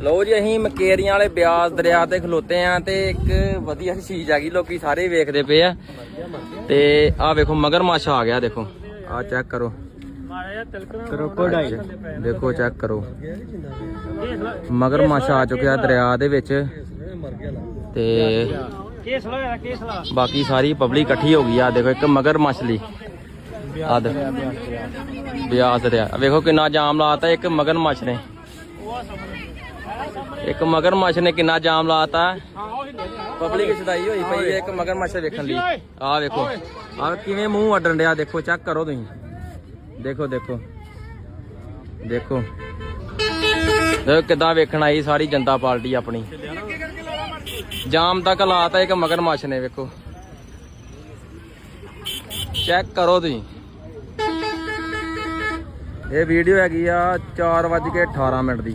लो जी अहीं मकेरियां वाले ब्यास दरिया ते खलोते हैं ते एक वधिया चीज आ गई लोकी सारे वेखदे पे आ ते आ देखो मगरमच्छ आ गया देखो आ चेक करो क्रोकोडाइल देखो चेक करो मगरमच्छ आ चुका दरिया दे विच ते बाकी सारी पब्लिक इकट्ठी हो गई आ देखो एक मगरमच्छ ली ब्यास दरिया देखो कितना जाम लाता एक मगरमच्छ ने कितना जाम लाता पब्लिक छदाई हुई पई एक मगरमच्छ देखने ली आ देखो आ किवें मुंह अड्डन दिया देखो चेक करो तुसीं देखो देखो देखो किदां वेखण आई सारी जनता पार्टी अपनी जाम तक लाता एक मगरमच्छ ने वेखो चेक करो तुसीं ये वीडियो हैगी आ 4:18 दी